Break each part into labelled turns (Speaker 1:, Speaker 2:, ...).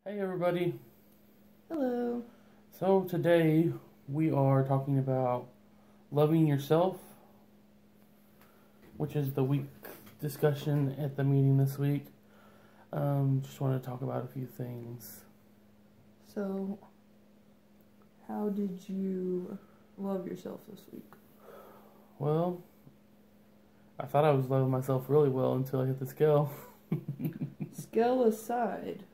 Speaker 1: Hey everybody.
Speaker 2: Hello.
Speaker 1: So today we are talking about loving yourself, which is the week discussion at the meeting this week. Just want to talk about a few things.
Speaker 2: So, how did you love yourself this week?
Speaker 1: Well, I thought I was loving myself really well until I hit the scale.
Speaker 2: Scale aside.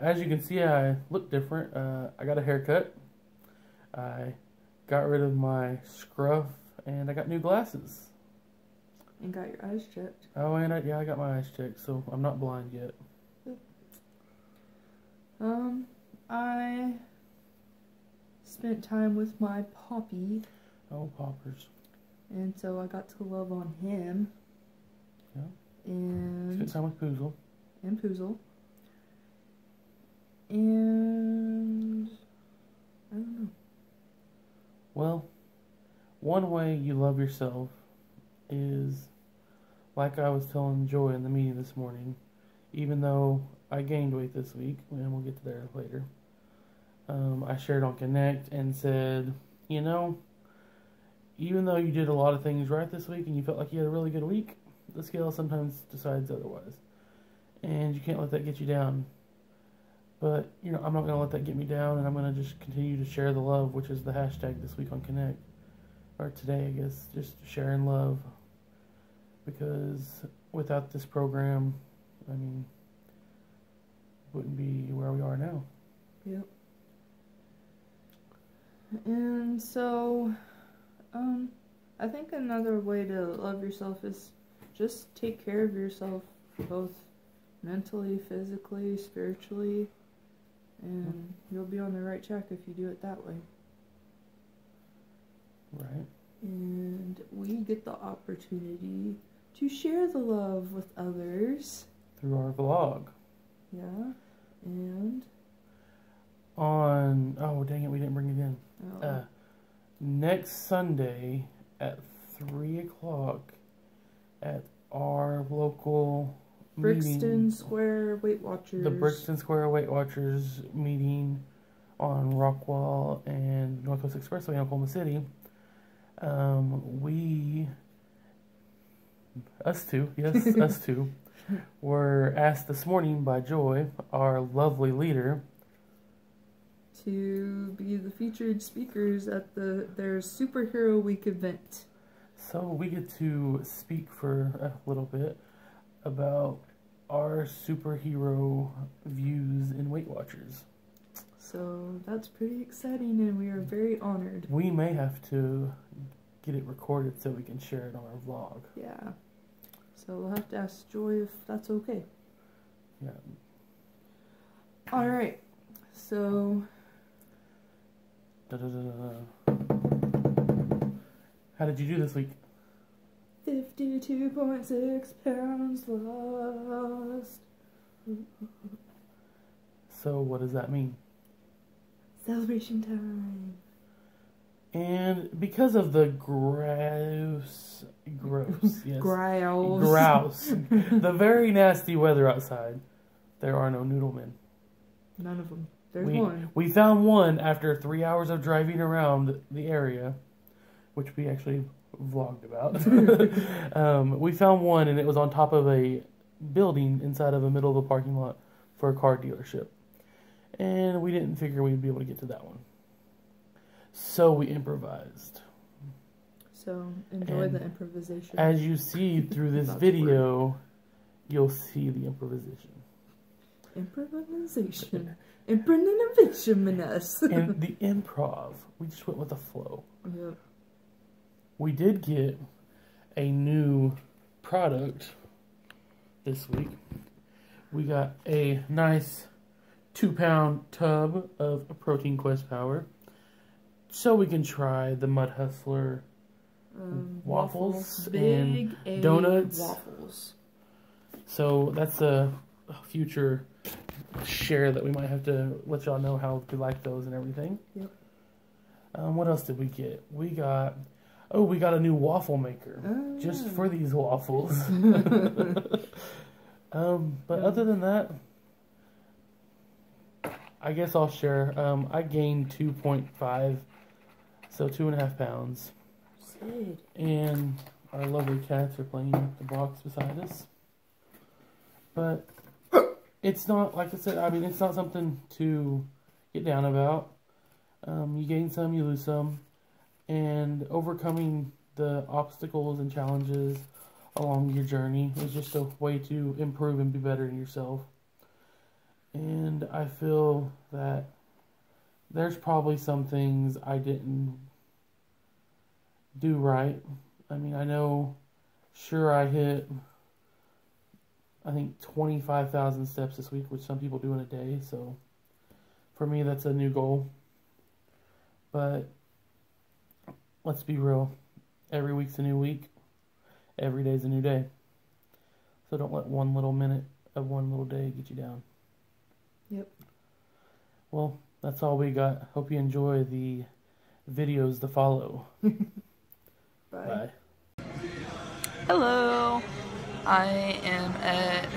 Speaker 1: As you can see, I look different. I got a haircut. I got rid of my scruff, and I got new glasses.
Speaker 2: And got your eyes checked.
Speaker 1: Oh, and I got my eyes checked, so I'm not blind yet.
Speaker 2: I spent time with my Poppy,
Speaker 1: Oh, poppers.
Speaker 2: and so I got to love on him.
Speaker 1: Yeah.
Speaker 2: And
Speaker 1: Spent time with Poozle.
Speaker 2: Poozle. And I don't know.
Speaker 1: Well, one way you love yourself is, like I was telling Joy in the meeting this morning, even though I gained weight this week, and we'll get to there later, I shared on Connect and said, even though you did a lot of things right this week and you felt like you had a really good week, the scale sometimes decides otherwise. And you can't let that get you down. But, I'm not going to let that get me down, and I'm going to just continue to share the love, which is the hashtag this week on Connect. Or today, I guess, just sharing love. Because without this program, wouldn't be where we are now.
Speaker 2: Yep. And so, I think another way to love yourself is just take care of yourself, both mentally, physically, spiritually, and you'll be on the right track if you do it that way.
Speaker 1: Right.
Speaker 2: And we get the opportunity to share the love with others.
Speaker 1: Through our vlog.
Speaker 2: Yeah. And
Speaker 1: oh dang it, we didn't bring it in.
Speaker 2: oh,
Speaker 1: Next Sunday at 3 o'clock at our local
Speaker 2: Brixton
Speaker 1: meeting,
Speaker 2: Square Weight Watchers.
Speaker 1: the Brixton Square Weight Watchers meeting on Rockwall and Northwest Expressway in Oklahoma City. Us two, were asked this morning by Joy, our lovely leader,
Speaker 2: to be the featured speakers at their Superhero Week event.
Speaker 1: So we get to speak for a little bit about our superhero views in Weight Watchers.
Speaker 2: So that's pretty exciting, and we are very honored.
Speaker 1: We may have to get it recorded so we can share it on our vlog.
Speaker 2: Yeah. So we'll have to ask Joy if that's okay.
Speaker 1: Yeah.
Speaker 2: Alright. So
Speaker 1: How did you do this week?
Speaker 2: 52.6 pounds lost.
Speaker 1: So what does that mean?
Speaker 2: Celebration time.
Speaker 1: And because of the grouse, yes. Grouse. The very nasty weather outside, there are no noodlemen.
Speaker 2: None of them. There's one.
Speaker 1: We found one after 3 hours of driving around the area, which we actually vlogged about. We found one, and it was on top of a building inside of the middle of a parking lot for a car dealership. And we didn't figure we'd be able to get to that one. So we improvised.
Speaker 2: So enjoy the improvisation.
Speaker 1: As you see through this video, you'll see the improvisation.
Speaker 2: Improvisation. Improvisation, Maness.
Speaker 1: And the improv, we just went with the flow.
Speaker 2: Yep.
Speaker 1: We did get a new product this week. We got a nice 2-pound tub of Protein Quest Power, so we can try the Mud Hustler waffles
Speaker 2: Big
Speaker 1: and donuts.
Speaker 2: Waffles.
Speaker 1: So that's a future share that we might have to let y'all know how we like those and everything.
Speaker 2: Yep.
Speaker 1: What else did we get? We got a new waffle maker just for these waffles. But other than that, I guess I'll share. I gained 2.5, so 2.5 pounds.
Speaker 2: Sid.
Speaker 1: And our lovely cats are playing the box beside us. But it's not, like I said, I mean, it's not something to get down about. You gain some, you lose some. And overcoming the obstacles and challenges along your journey is just a way to improve and be better in yourself. And I feel that there's probably some things I didn't do right. I mean, I know, sure, I hit, I think, 25,000 steps this week, which some people do in a day. So for me, that's a new goal. But let's be real. Every week's a new week. Every day's a new day. So don't let one little minute of one little day get you down.
Speaker 2: Yep.
Speaker 1: Well, that's all we got. Hope you enjoy the videos to follow.
Speaker 2: Bye.
Speaker 1: Bye.
Speaker 2: Hello. I am at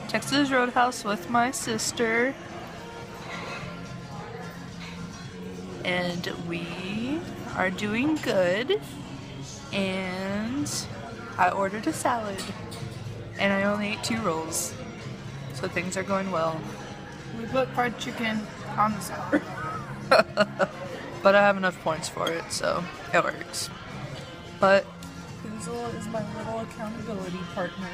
Speaker 2: Texas Roadhouse with my sister. And we are doing good. And I ordered a salad. And I only ate 2 rolls. So things are going well.
Speaker 3: We put fried chicken on the salad.
Speaker 2: But I have enough points for it, so it works. But
Speaker 3: Hazel is my little accountability partner.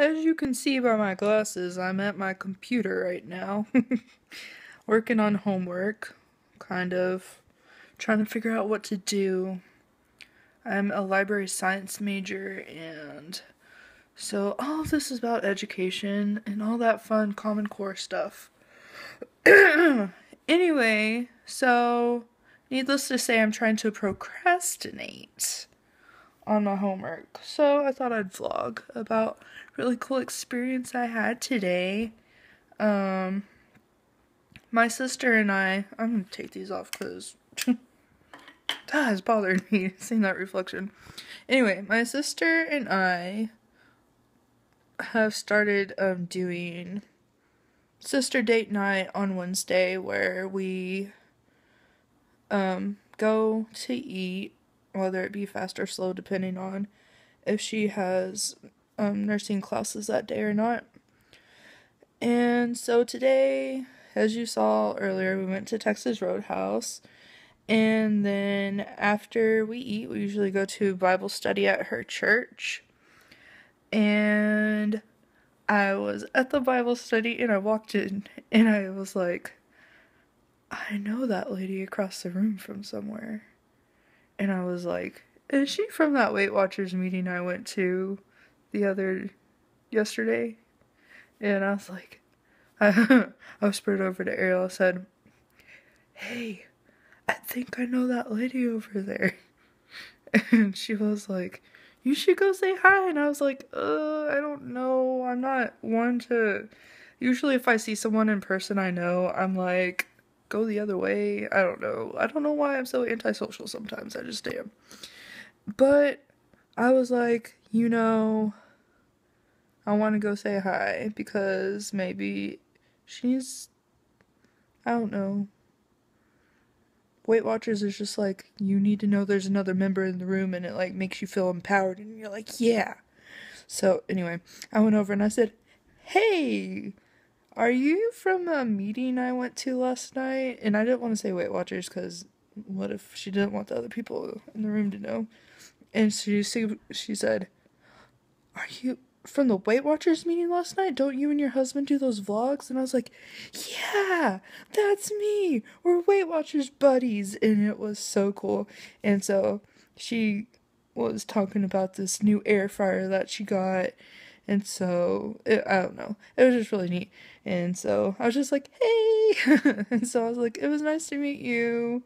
Speaker 2: as you can see by my glasses, I'm at my computer right now. Working on homework. Kind of. Trying to figure out what to do. I'm a library science major, and so all of this is about education and all that fun Common Core stuff. Anyway, so needless to say, I'm trying to procrastinate on my homework. So I thought I'd vlog about a really cool experience I had today. My sister and I'm gonna take these off because that has bothered me, seeing that reflection. Anyway, my sister and I have started doing sister date night on Wednesday, where we go to eat, whether it be fast or slow, depending on if she has nursing classes that day or not. And so today, as you saw earlier, we went to Texas Roadhouse. And then after we eat, we usually go to Bible study at her church. And I was at the Bible study and I walked in and I was like, I know that lady across the room from somewhere. And I was like, is she from that Weight Watchers meeting I went to yesterday? And I was like, I whispered over to Ariel. I said, hey, I think I know that lady over there. And she was like, you should go say hi. And I was like, I don't know. I'm not one to... Usually if I see someone in person I know, I'm like, go the other way. I don't know. I don't know why I'm so antisocial sometimes. I just am. But I was like, I want to go say hi because maybe she's... I don't know. Weight Watchers is just like, you need to know there's another member in the room, and it like makes you feel empowered, and you're like, yeah. So anyway, I went over and I said, hey, are you from a meeting I went to last night? And I didn't want to say Weight Watchers because what if she didn't want the other people in the room to know? And she said, are you from the Weight Watchers meeting last night? Don't you and your husband do those vlogs? And I was like, yeah, that's me. We're Weight Watchers buddies. And it was so cool. And so she was talking about this new air fryer that she got. And so, I don't know. It was just really neat. And so I was just like, hey. And so I was like, it was nice to meet you.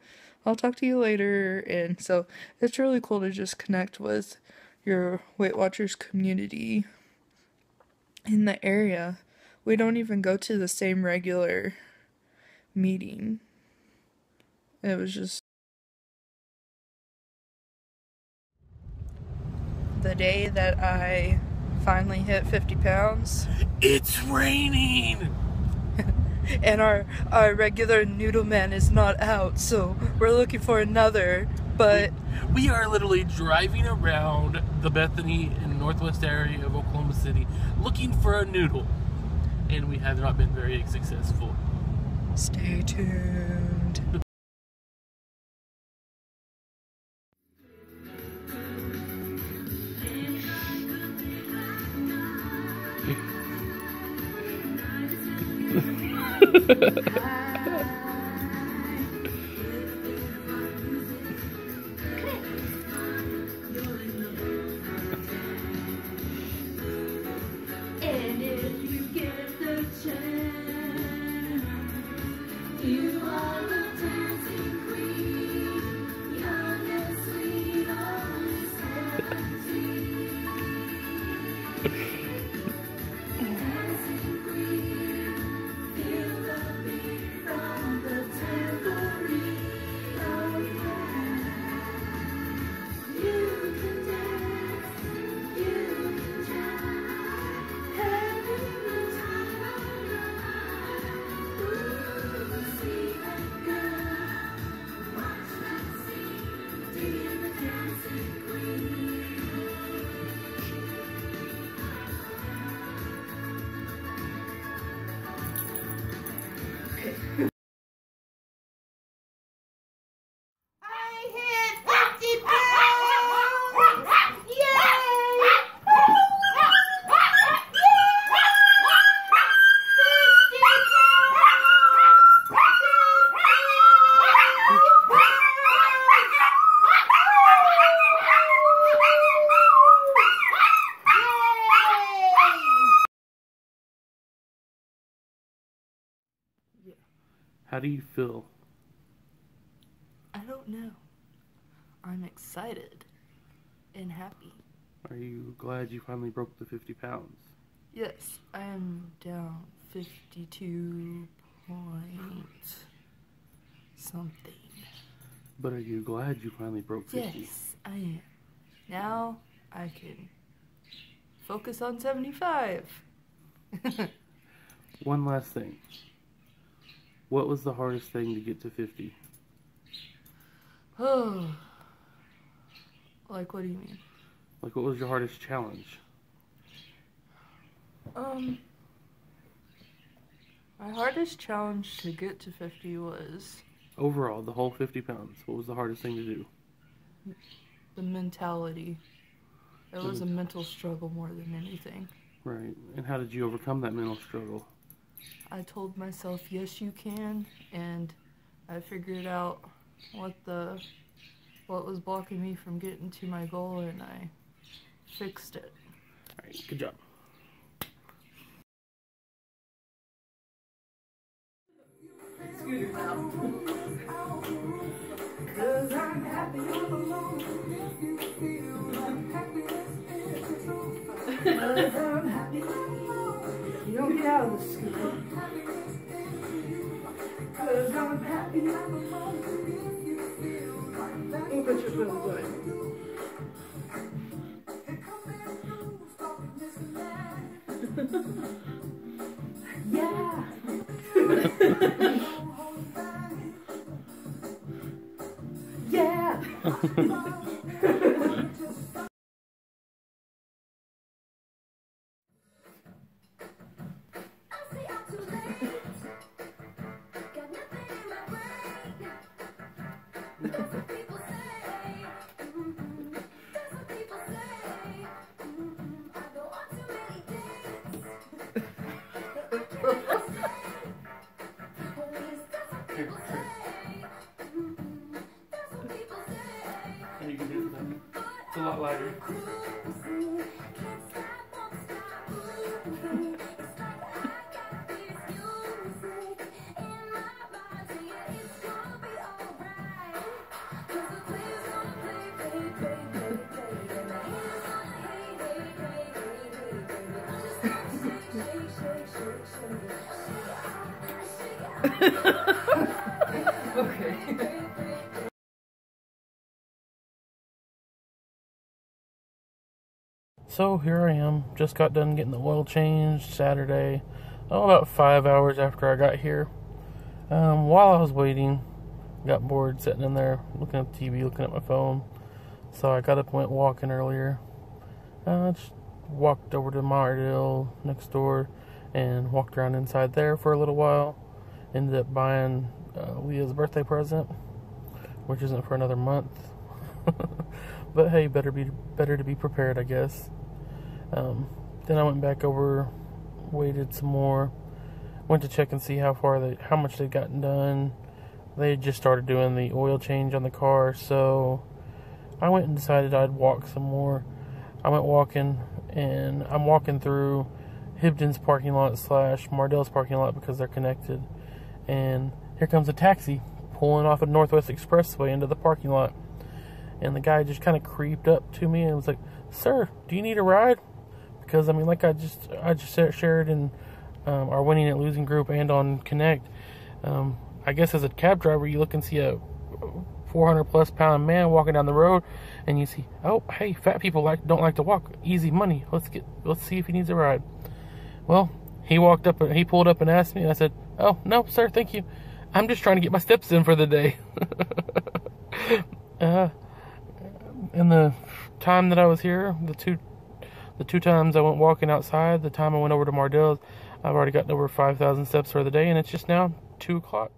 Speaker 2: I'll talk to you later. And so it's really cool to just connect with your Weight Watchers community in the area. We don't even go to the same regular meeting. It was just the day that I finally hit 50 pounds.
Speaker 1: It's raining!
Speaker 2: And our regular noodle man is not out, so we're looking for another, but...
Speaker 1: We are literally driving around the Bethany and northwest area of Oklahoma City looking for a noodle. And we have not been very successful.
Speaker 2: Stay tuned.
Speaker 4: And if you get the chance, you are the dancing queen, young and sweet, always 17. Dancing queen, feel the beat from the tambourine. Oh yeah, you can dance, you can jive, having the time of your life. Ooh, see that girl, watch that scene, be the dancing queen. I hit 50 pounds! Yay! 50 pounds!
Speaker 1: How do you feel?
Speaker 2: I don't know. I'm excited and happy.
Speaker 1: Are you glad you finally broke the 50 pounds?
Speaker 2: Yes, I am down 52 point something.
Speaker 1: But are you glad you finally broke 50?
Speaker 2: Yes, I am. Now I can focus on 75.
Speaker 1: One last thing. What was the hardest thing to get to 50?
Speaker 2: Oh. Like, what do you mean?
Speaker 1: Like, what was your hardest challenge?
Speaker 2: My hardest challenge to get to 50 was
Speaker 1: Overall, the whole 50 pounds, what was the hardest thing to do?
Speaker 2: the mentality. It was a mental struggle more than anything.
Speaker 1: Right. And how did you overcome that mental struggle?
Speaker 2: I told myself, yes, you can, and I figured out what was blocking me from getting to my goal, and I fixed it.
Speaker 1: Alright, good job.
Speaker 2: You don't get out of the scooter. 'Cause I'm happy. Oh, but you're feeling good. Yeah. Yeah.
Speaker 1: And you can do that. It's a lot lighter.
Speaker 2: Okay.
Speaker 1: So here I am, just got done getting the oil changed Saturday, about 5 hours after I got here. While I was waiting, got bored sitting in there looking at the TV, looking at my phone. So I got up and went walking earlier. Just walked over to Mardale next door and walked around inside there for a little while. Ended up buying Leah's birthday present, which isn't for another month. But hey, better to be prepared, I guess. Then I went back over, waited some more, went to check and see how much they'd gotten done. They had just started doing the oil change on the car, so I went and decided I'd walk some more. I went walking, and I'm walking through Hibden's parking lot / Mardale's parking lot because they're connected. And here comes a taxi pulling off of Northwest Expressway into the parking lot. And the guy just kind of creeped up to me and was like, "Sir, do you need a ride?" Because, I mean, like I just shared in our Winning at Losing group and on Connect. I guess as a cab driver, you look and see a 400+ pound man walking down the road, and you see, oh, hey, fat people don't like to walk. Easy money. Let's see if he needs a ride. Well, he pulled up and asked me, and I said, "Oh, no, sir, thank you. I'm just trying to get my steps in for the day." In the time that I was here, the two times I went walking outside, the time I went over to Mardale's, I've already gotten over 5,000 steps for the day, and it's just now 2 o'clock.